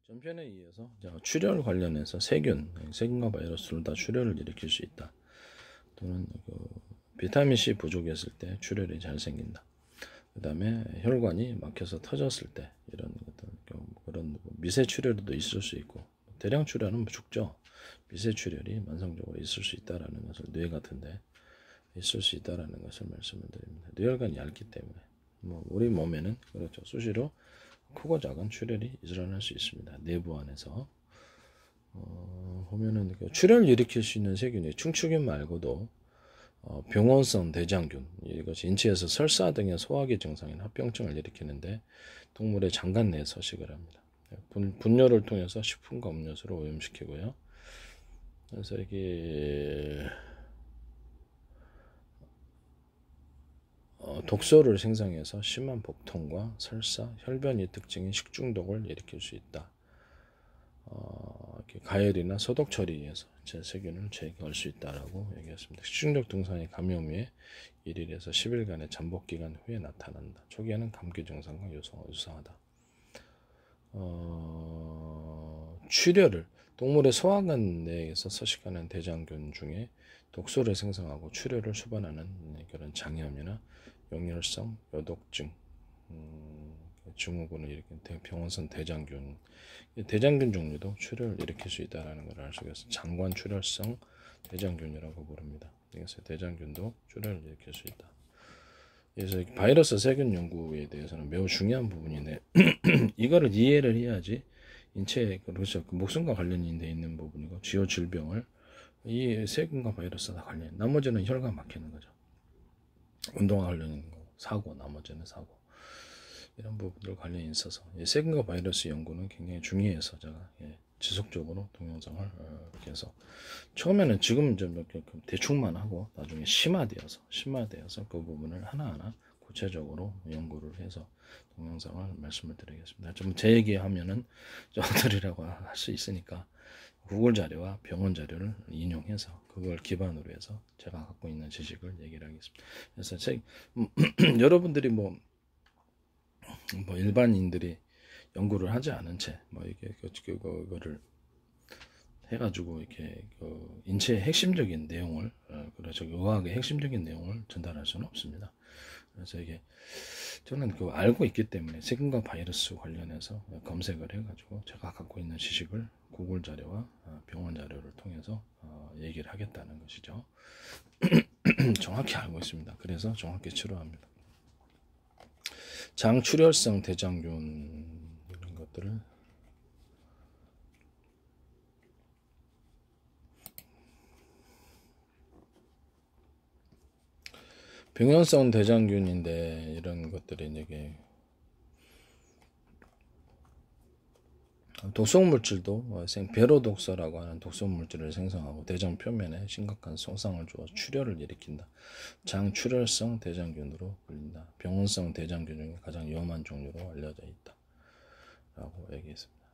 전편에 이어서 출혈 관련해서 세균과 바이러스 둘 다 출혈을 일으킬 수 있다. 또는 비타민 C 부족했을 때 출혈이 잘 생긴다. 그 다음에 혈관이 막혀서 터졌을 때 이런 그런 미세 출혈도 있을 수 있고, 대량 출혈은 죽죠. 미세 출혈이 만성적으로 있을 수 있다라는 것을, 뇌 같은데 있을 수 있다라는 것을 말씀을 드립니다. 뇌혈관이 얇기 때문에 우리 몸에는 그렇죠, 수시로 크고 작은 출혈이 일어날 수 있습니다. 내부 안에서 보면은 출혈을 일으킬 수 있는 세균이 충치균 말고도 병원성 대장균, 이것이 인체에서 설사 등의 소화기 증상인 합병증을 일으키는데 동물의 장관 내에 서식을 합니다. 분뇨를 통해서 식품과 음료수를 오염시키고요. 그래서 이게 독소를 생성해서 심한 복통과 설사, 혈변이 특징인 식중독을 일으킬 수 있다. 가열이나 소독 처리에 의해서 세균을 제거할 수 있다라고 얘기했습니다. 식중독 증상의 감염 후에 1일에서 10일간의 잠복 기간 후에 나타난다. 초기에는 감기 증상과 유사하다. 출혈을 동물의 소화관 내에서 서식하는 대장균 중에 독소를 생성하고 출혈을 수반하는 그런 장염이나 용혈성 요독증 증후군을 일으키는 병원성 대장균, 대장균 종류도 출혈을 일으킬 수 있다는 걸 알 수 있어서 장관 출혈성 대장균이라고 부릅니다. 그래서 대장균도 출혈을 일으킬 수 있다. 그래서 바이러스 세균 연구에 대해서는 매우 중요한 부분인데 이거를 이해를 해야지 인체에 그렇죠, 목숨과 관련이 돼 있는 부분이고, 주요 질병을 이 세균과 바이러스가 관련, 나머지는 혈관 막히는 거죠. 운동과 관련 있는 거, 사고, 나머지는 사고, 이런 부분들 관련이 있어서 세균과 바이러스 연구는 굉장히 중요해서 제가 지속적으로 동영상을 이렇게 해서 처음에는 지금 좀 대충만 하고 나중에 심화되어서 그 부분을 하나하나 구체적으로 연구를 해서 동영상을 말씀을 드리겠습니다. 좀 제 얘기하면은 저들이라고 할 수 있으니까 구글 자료와 병원 자료를 인용해서 그걸 기반으로 해서 제가 갖고 있는 지식을 얘기를 하겠습니다. 그래서 여러분들이 일반인들이 연구를 하지 않은 채 이게 그거를 해가지고 이렇게 인체의 핵심적인 내용을 그렇죠, 의학의 핵심적인 내용을 전달할 수는 없습니다. 그래서 이게 저는 알고 있기 때문에 세균과 바이러스 관련해서 검색을 해가지고 제가 갖고 있는 지식을 구글 자료와 병원 자료를 통해서 얘기를 하겠다는 것이죠. 정확히 알고 있습니다. 그래서 정확히 치료합니다. 장출혈성 대장균 이런 것들을 병원성 대장균인데 이런 것들이 이게 독성물질도 베로독소라고 하는 독성물질을 생성하고 대장 표면에 심각한 손상을 주어 출혈을 일으킨다. 장출혈성 대장균으로 불린다. 병원성 대장균 중에 가장 위험한 종류로 알려져 있다 라고 얘기했습니다.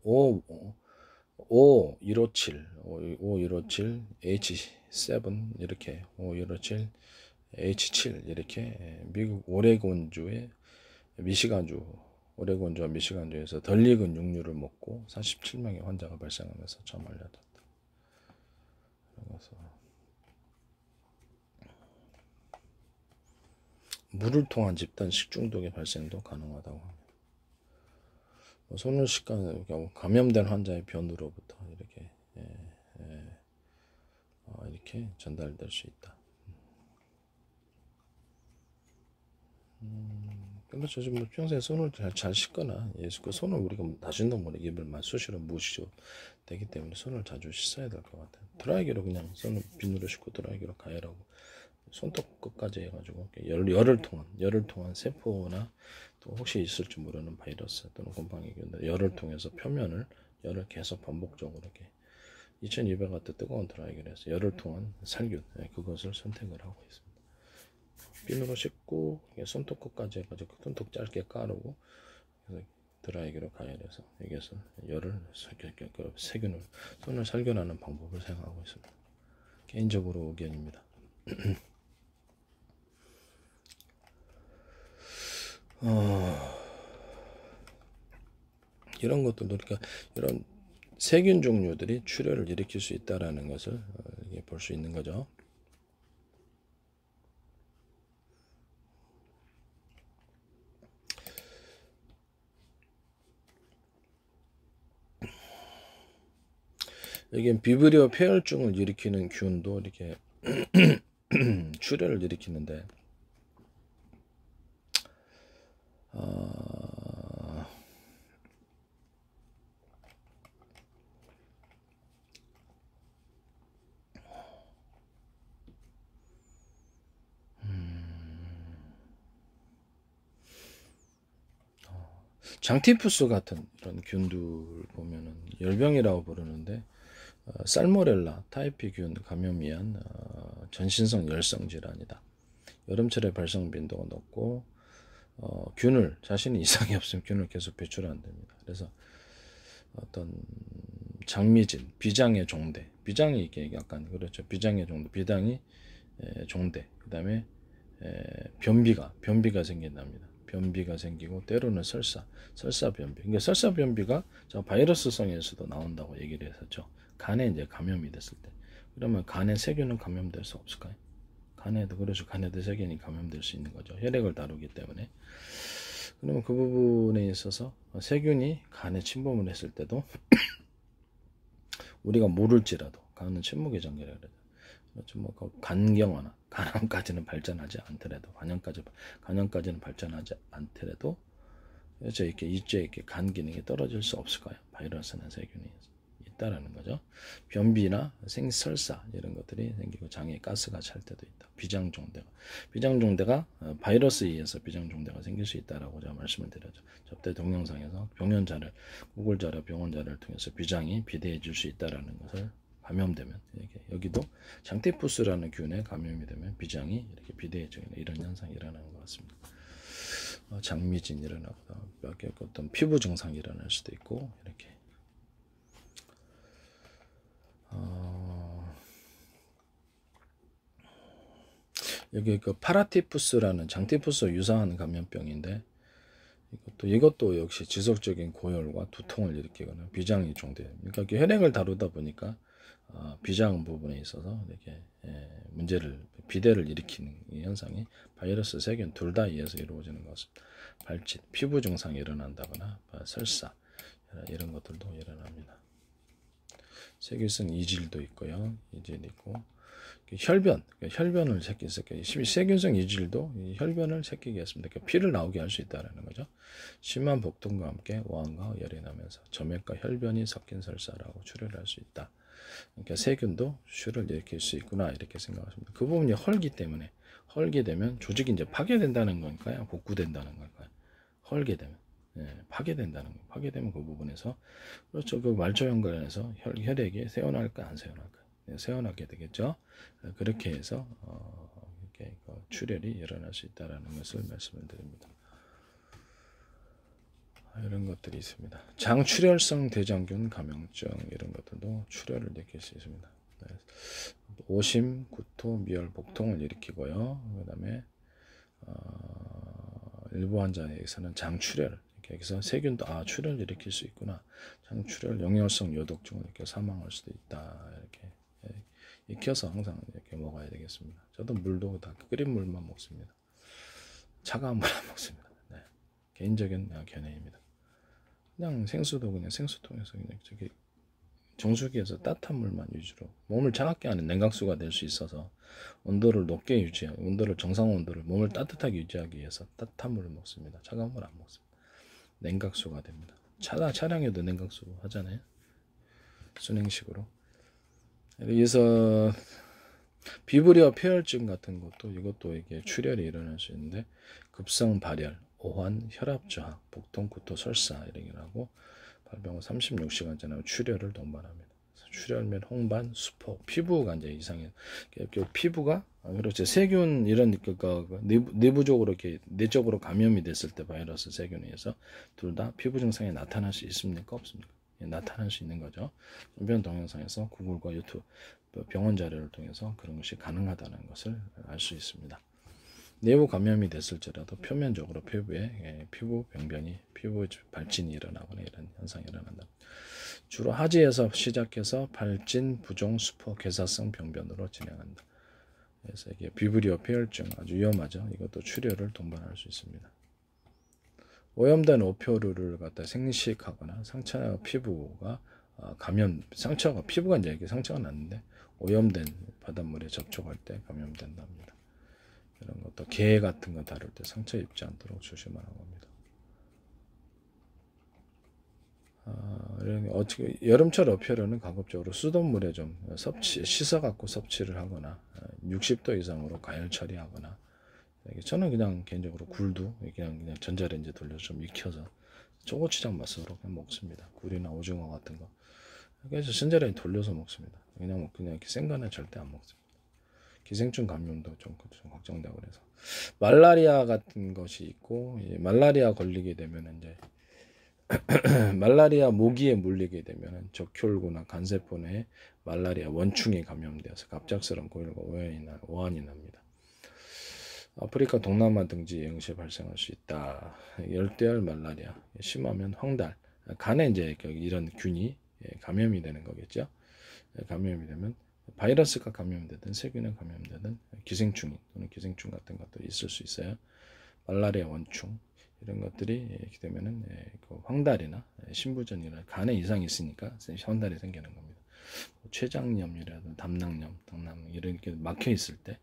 5157 H7 이렇게 5157 H7 이렇게 미국 오레곤주의 오레곤주와 미시간주에서 덜 익은 육류를 먹고 47명의 환자가 발생하면서 처음 알려졌다. 그래서 물을 통한 집단 식중독의 발생도 가능하다고 합니다. 손을 씻는 감염된 환자의 변으로부터 이렇게 전달될 수 있다. 그렇죠. 좀 평소에 손을 잘 씻거나 그 손을 우리가 나신동 모르게 입을 수시로 무시죠 되기 때문에 손을 자주 씻어야 될 것 같아요. 드라이기로 그냥 손을 비누로 씻고 드라이기로 가열하고 손톱 끝까지 해가지고 열을 통한 세포나 또 혹시 있을지 모르는 바이러스 또는 곰팡이균 열을 통해서 표면을 열을 계속 반복적으로 이렇게 2200W 뜨거운 드라이기로 해서 열을 통한 살균, 그것을 선택을 하고 있습니다. 비누로 씻고 손톱 끝까지 해가지고 손톱 짧게 까르고 드라이기로 가열해서 여기서 열을 세균을 손을 살균하는 방법을 사용하고 있습니다. 개인적으로 의견입니다. 이런 것들도 그러니까 이런 세균 종류들이 출혈을 일으킬 수 있다라는 것을 볼 수 있는 거죠. 여기 비브리오 폐혈증을 일으키는 균도 이렇게 출혈을 일으키는데 장티푸스 같은 이런 균들 보면은 열병이라고 부르는데 살모렐라 타이피균 감염이 한 전신성 열성 질환이다. 여름철에 발생 빈도가 높고 균을 자신이 이상이 없으면 균을 계속 배출안 됩니다. 그래서 어떤 장미진, 비장의 종대, 비장이 이게 약간 그렇죠. 비장의 종대, 비장이 종대, 그 다음에 변비가 생긴답니다. 변비가 생기고 때로는 설사 변비. 그러니까 설사 변비가 바이러스성에서도 나온다고 얘기를 했었죠. 간에 이제 감염이 됐을 때. 그러면 간에 세균은 감염될 수 없을까요? 간에도 그렇죠. 간에도 세균이 감염될 수 있는 거죠. 혈액을 다루기 때문에. 그러면 그 부분에 있어서 세균이 간에 침범을 했을 때도 우리가 모를지라도 간은 침묵의 장기라 그러죠. 그렇죠. 뭐 간경화나 간암까지는 발전하지 않더라도 간염까지는 발전하지 않더라도 그렇죠. 이렇게 간 기능이 떨어질 수 없을까요? 바이러스나 세균이 있다라는 거죠. 변비나 설사 이런 것들이 생기고 장에 가스가 찰 때도 있다. 비장종대가 바이러스에 의해서 비장종대가 생길 수 있다라고 제가 말씀을 드렸죠. 접대 동영상에서 구글자료 병원자료를 통해서 비장이 비대해질 수 있다라는 것을 감염되면 여기도 장티푸스라는 균에 감염이 되면 비장이 이렇게 비대해지는 이런 현상이 일어나는 것 같습니다. 장미진 일어나고 어떤 피부 증상이 일어날 수도 있고 이렇게 여기 그 파라티푸스라는 장티푸스 유사한 감염병인데 이것도 역시 지속적인 고열과 두통을 일으키거나 비장이 종돼요. 그러니까 혈액을 다루다 보니까 비장 부분에 있어서 이렇게 비대를 일으키는 이 현상이 바이러스 세균 둘 다 의해서 이루어지는 것입니다. 발진, 피부 증상이 일어난다거나 설사 이런 것들도 일어납니다. 세균성 이질도 있고요. 이질이 있고 혈변을 세균성 이질도 혈변을 새끼게 했습니다. 그러니까 피를 나오게 할 수 있다는 거죠. 심한 복통과 함께 오한과 열이 나면서 점액과 혈변이 섞인 설사라고 출혈을 할 수 있다. 그러니까 세균도 출혈을 일으킬 수 있구나 이렇게 생각하십니다. 그 부분이 헐게 되면 조직이 이제 파괴된다는 건가요? 복구된다는 걸까요? 헐게 되면 파괴된다는 거. 파괴되면 그 부분에서 그렇죠. 그 말초형 관련해서 혈액이 새어날까 안 새어날까? 새어나게 되겠죠. 그렇게 해서 이렇게 출혈이 일어날 수 있다라는 것을 말씀을 드립니다. 이런 것들이 있습니다. 장출혈성 대장균 감염증 이런 것들도 출혈을 일으킬 수 있습니다. 오심, 구토, 미열, 복통을 일으키고요. 그 다음에 일부 환자에서는 장출혈 여기서 세균도 출혈을 일으킬 수 있구나. 장출혈, 영열성 요독증을 일으켜 사망할 수도 있다. 이렇게 익혀서 항상 이렇게 먹어야 되겠습니다. 저도 물도 다 끓인 물만 먹습니다. 차가운 물 안 먹습니다. 네. 개인적인 견해입니다. 그냥 생수통에서 그냥 저기 정수기에서 따뜻한 물만 위주로 몸을 차갑게 하는 냉각수가 될 수 있어서 온도를 정상 온도를 몸을 따뜻하게 유지하기 위해서 따뜻한 물을 먹습니다. 차가운 물 안 먹습니다. 냉각수가 됩니다. 차량에도 냉각수 하잖아요. 순행식으로. 그래서 비브리오 폐혈증 같은 이것도 이게 출혈이 일어날 수 있는데 급성 발열, 오한, 혈압 저하, 복통, 구토, 설사 이런 게 나고 발병 후 36시간 지나면 출혈을 동반합니다. 출혈 및 홍반, 수포, 피부가 이제 이상해. 피부가 그렇죠. 세균 이런 내부적으로 이렇게 내적으로 감염이 됐을 때 바이러스 세균에 의해서 둘 다 피부 증상이 나타날 수 있습니까? 없습니까? 나타날 수 있는 거죠. 전편 동영상에서 구글과 유튜브 병원 자료를 통해서 그런 것이 가능하다는 것을 알 수 있습니다. 내부 감염이 됐을지라도 표면적으로 피부에 피부 병변이 피부 발진이 일어나거나 이런 현상이 일어난다. 주로 하지에서 시작해서 발진, 부종, 수포, 괴사성 병변으로 진행한다. 그래서 이게 비브리오 폐혈증 아주 위험하죠. 이것도 출혈을 동반할 수 있습니다. 오염된 오표류를 갖다 생식하거나 상처 피부가 감염 상처가 피부가 이제 이렇게 상처가 났는데 오염된 바닷물에 접촉할 때 감염된답니다. 이런 것도 게 같은 거 다룰 때 상처 입지 않도록 조심하라고 합니다. 어떻게 여름철 어표류는 가급적으로 수돗물에 좀 씻어갖고 섭취를 하거나 60도 이상으로 가열 처리하거나 저는 그냥 개인적으로 굴도 그냥 전자레인지 돌려서 좀 익혀서 초고추장 맛으로 그냥 먹습니다. 굴이나 오징어 같은 거. 그래서 전자레인지 돌려서 먹습니다. 그냥 이렇게 생거는 절대 안 먹습니다. 기생충 감염도 좀 걱정되고 그래서 말라리아 같은 것이 있고 말라리아 걸리게 되면 이제 말라리아 모기에 물리게 되면 적혈구나 간세포 내에 말라리아 원충이 감염되어서 갑작스러운 고열과 오한이 납니다. 아프리카 동남아 등지 영시에 발생할 수 있다. 열대열 말라리아 심하면 황달 간에 이제 이런 균이 감염이 되는 거겠죠. 감염이 되면 바이러스가 감염되든 세균에 감염되든 기생충 또는 기생충 같은 것도 있을 수 있어요. 말라리아 원충 이런 것들이 이렇게 되면은 황달이나 신부전이나 간에 이상이 있으니까 황달이 생기는 겁니다. 췌장염이라든 담낭염, 당낭 이렇게 막혀 있을 때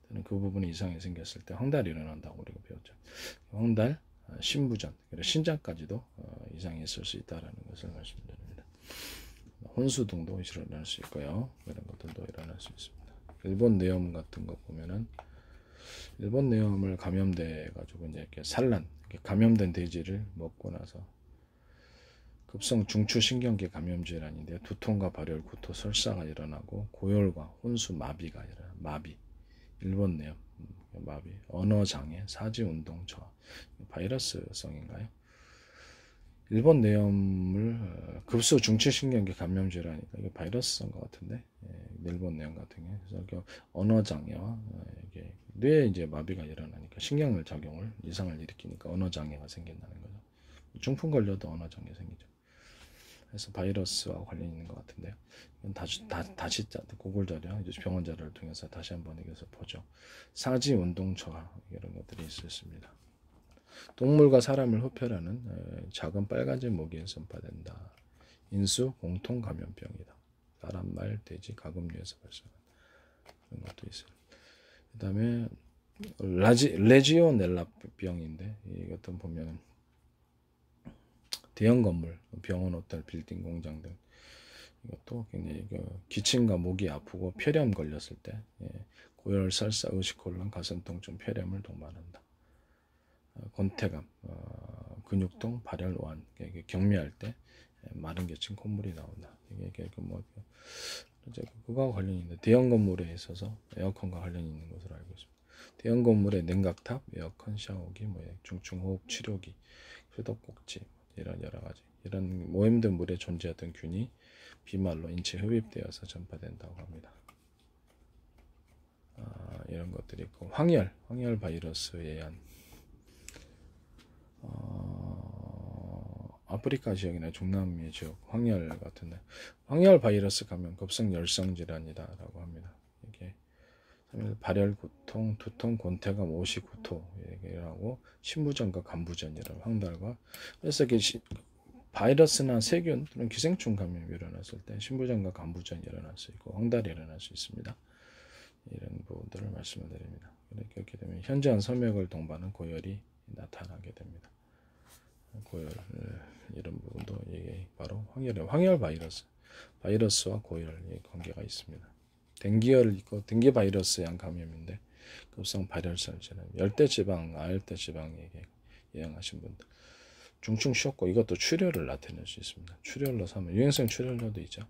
또는 그 부분에 이상이 생겼을 때 황달이 일어난다고 우리가 배웠죠. 황달, 신부전, 그리고 신장까지도 이상이 있을 수 있다라는 것을 말씀드립니다. 혼수 등도 일어날 수 있고요. 이런 것들도 일어날 수 있습니다. 일본 뇌염 같은 거 보면은 일본 뇌염을 감염돼 가지고 이제 이렇게 산란, 감염된 돼지를 먹고 나서 급성 중추신경계 감염 질환인데 두통과 발열, 구토, 설사가 일어나고 고열과 혼수 마비가 일어나. 마비, 일본 뇌염, 마비, 언어 장애, 사지 운동 저하, 바이러스성인가요? 일본 뇌염을 급수 중추신경계 감염 질환이니까 이게 바이러스인 것 같은데 일본 뇌염 같은 게 그래서 언어 장애와 이게 뇌에 이제 마비가 일어나니까 신경을 작용을 이상을 일으키니까 언어 장애가 생긴다는 거죠. 중풍 걸려도 언어 장애 생기죠. 그래서 바이러스와 관련이 있는 것 같은데요. 다시 구글 자료, 병원 자료를 통해서 다시 한번 여기서 보죠. 사지 운동 저하 이런 것들이 있었습니다. 동물과 사람을 흡혈하는 작은 빨간색 모기에 전파된다. 인수 공통 감염병이다. 사람, 말, 돼지, 가금류에서 발생한다. 그런 것도 있어요. 그 다음에 레지오넬라 병인데 이것도 보면 대형 건물, 병원, 호텔, 빌딩, 공장 등 이것도 굉장히 기침과 목이 아프고 폐렴 걸렸을 때 고열, 설사, 의식혼란, 가슴통증, 폐렴을 동반한다. 권태감, 근육통, 발열, 오한, 경미할 때 마른 계층 콧물이 나온다. 이게 이제 그거와 관련이 있는데 대형 건물에 있어서 에어컨과 관련이 있는 것으로 알고 있습니다. 대형 건물의 냉각탑, 에어컨, 샤워기, 중증호흡 치료기, 소독꼭지 이런 여러 가지 이런 오염된 물에 존재하던 균이 비말로 인체에 흡입되어서 전파된다고 합니다. 이런 것들이 있고 황열 바이러스에 의한 아프리카 지역이나 중남미 지역 황열 같은데 황열 바이러스 감염 급성 열성 질환이다라고 합니다. 이게 발열, 구통, 두통, 곤태감, 오시, 구토라고 신부전과 간부전이라고 황달과 그래서 바이러스나 세균 또는 기생충 감염이 일어났을 때 신부전과 간부전이 일어날 수 있고 황달이 일어날 수 있습니다. 이런 부분들을 말씀을 드립니다. 그렇게 되면 현저한 섬액을 동반한 고열이 나타나게 됩니다. 고열 이런 부분도 이게 바로 황열 바이러스와 고열의 관계가 있습니다. 댕기열 있고 댕기 바이러스에 의한 감염인데 급성 발열성 질환, 열대지방, 아열대지방에게 예양하신 분들 중증 쉬었고 이것도 출혈을 나타낼 수 있습니다. 출혈로 사면 유행성 출혈료도 있죠.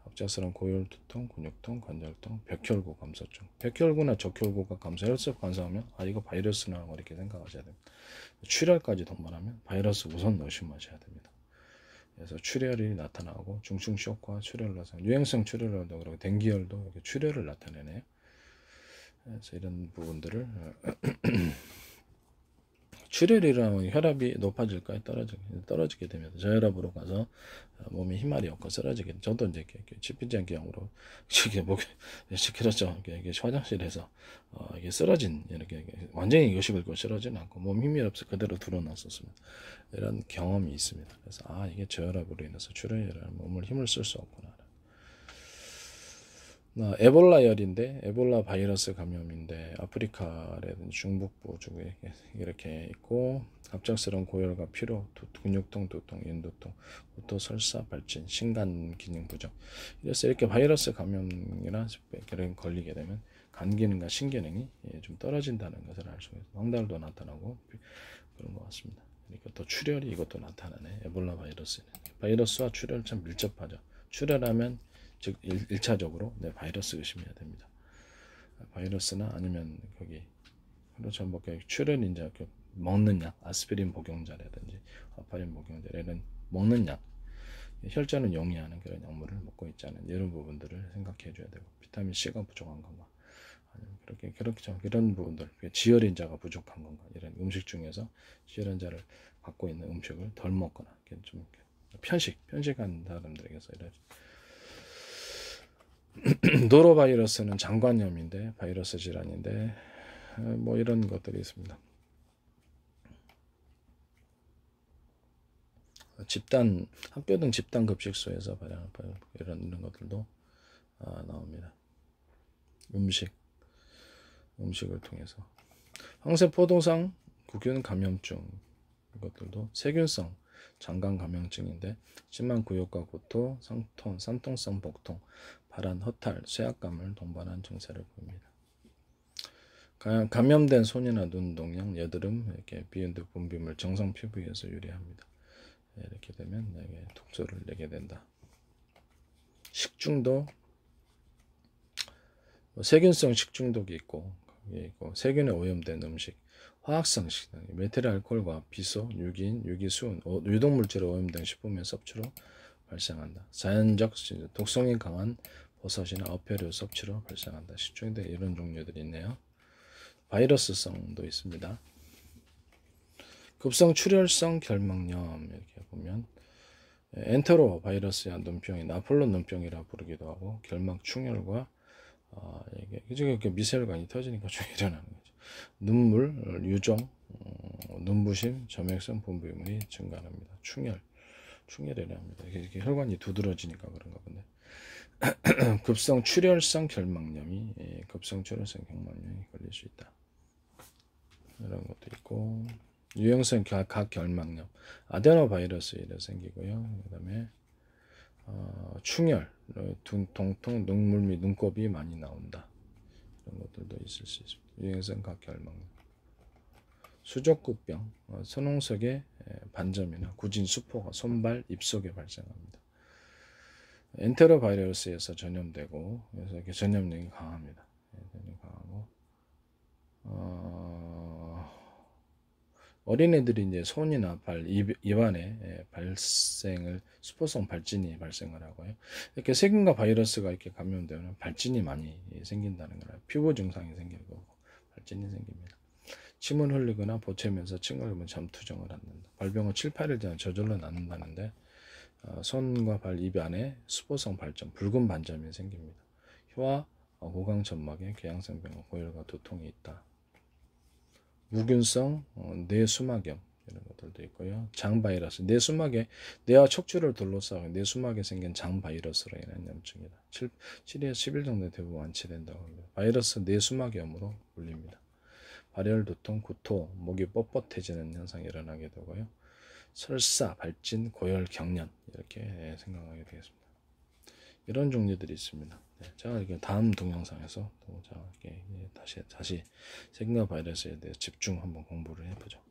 갑작스러운 고열, 두통, 근육통, 관절통, 백혈구 감소증. 백혈구나 적혈구가 혈색 감소하면 이거 바이러스라고 이렇게 생각하셔야 됩니다. 출혈까지 동반하면 바이러스 우선 의심하셔야 됩니다. 그래서 출혈이 나타나고 중증 쇼크와 출혈을 나타내고 유행성 출혈도 그렇고 댕기열도 이렇게 출혈을 나타내네요. 그래서 이런 부분들을 출혈이 일어나면 혈압이 높아질까요? 떨어지게 되면 저혈압으로 가서 몸에 힘알이 없고 쓰러지게. 저도 이제 짚히지 않게 영으로 이게 목 그렇죠. 이게 화장실에서 이게 쓰러진 이렇게 완전히 요식을 긁고 쓰러지는 않고 몸 힘이 없어 그대로 드러났었습니다. 이런 경험이 있습니다. 그래서 이게 저혈압으로 인해서 출혈이 일어나면 몸을 힘을 쓸 수 없구나. 에볼라열인데 에볼라 바이러스 감염인데 아프리카라든지 중북부 쪽에 이렇게 있고 갑작스러운 고열과 피로, 근육통, 두통, 인두통, 구토, 설사, 발진, 신간 기능 부정. 그래서 이렇게 바이러스 감염이나 그런 걸리게 되면 간 기능과 신기능이 좀 떨어진다는 것을 알 수 있어요. 황달도 나타나고 그런 것 같습니다. 그러니까 또 출혈이 이것도 나타나네. 에볼라 바이러스는 바이러스와 출혈 참 밀접하죠. 출혈하면 즉 1차적으로 바이러스 의심해야 됩니다. 바이러스나 아니면 거기 그렇죠. 뭐 출혈 이제 먹는 약, 아스피린 복용자라든지 와파린 복용자라는 먹는 약, 혈전을 용이하는 그런 약물을 먹고 있자는 이런 부분들을 생각해 줘야 되고 비타민 C가 부족한 건가, 아니면 그렇게 이런 부분들, 지혈인자가 부족한 건가, 이런 음식 중에서 지혈인자를 갖고 있는 음식을 덜 먹거나 좀 편식한 사람들에게서 이런 노로바이러스는 장관염인데 바이러스 질환인데 뭐 이런 것들이 있습니다. 학교 등 집단 급식소에서 발생하는 이런 것들도 나옵니다. 음식을 통해서 황세포도상 구균 감염증, 이것들도 세균성 장관 감염증인데 심한 구역과 구토, 산통성 복통, 발한, 허탈, 쇠약감을 동반한 증세를 보입니다. 감염된 손이나 눈 동양, 여드름, 이렇게 비은두 분비물, 정상 피부에서 유래합니다. 이렇게 되면 독소를 내게 된다. 식중독, 세균성 식중독이 있고 세균에 오염된 음식, 화학성 식단, 메틸 알코올과 비소, 유기인, 유기수은, 유독물질에 오염된 식품의 섭취로 발생한다. 자연적 독성이 강한 버섯이나 어패류 섭취로 발생한다. 식중독 이런 종류들이 있네요. 바이러스성도 있습니다. 급성 출혈성 결막염, 이렇게 보면 엔테로 바이러스야 눈병이 나폴론 눈병이라 부르기도 하고 결막 충혈과 이게 미세혈관이 터지니까 좀 일어나는 거죠. 눈물, 유종, 눈부심, 점액성 분비물이 증가합니다. 충혈이랍니다. 이게 혈관이 두드러지니까 그런가 본데. 급성 출혈성 결막염이 걸릴 수 있다. 이런 것도 있고, 유형성 각결막염, 아데노바이러스에 생기고요. 그다음에 충혈, 동통, 눈물 및 눈곱이 많이 나온다. 이런 것들도 있을 수 있습니다. 유형성 각결막염, 수족구병, 선홍석의 반점이나 굳은 수포가 손발, 입속에 발생합니다. 엔테로바이러스에서 전염되고, 그래서 이렇게 전염력이 강합니다. 강하고, 어린애들이 이제 손이나 입안에 수포성 발진이 발생을 하고요. 이렇게 세균과 바이러스가 이렇게 감염되면 발진이 많이 생긴다는 거라 피부 증상이 생기고 발진이 생깁니다. 침을 흘리거나 보채면서 침을 흘리면 잠투정을 갖는다. 발병은 7, 8일 전에 저절로 낫는다는데 손과 발, 입 안에 수포성 발점, 붉은 반점이 생깁니다. 혀와 고강 점막에 궤양성 병, 고열과 두통이 있다. 무균성 뇌수막염 이런 것들도 있고요. 장바이러스, 뇌와 척추를 둘러싸고 뇌수막에 생긴 장바이러스로 인한 염증이다. 7에서 10일 정도 대부분 완치된다고 합니다. 바이러스 뇌수막염으로 불립니다. 발열, 두통, 구토, 목이 뻣뻣해지는 현상이 일어나게 되고요. 설사, 발진, 고열, 경련 이렇게 생각하게 되겠습니다. 이런 종류들이 있습니다. 제가 다음 동영상에서 또 이렇게 다시 세균과 바이러스에 대해 집중 한번 공부를 해보죠.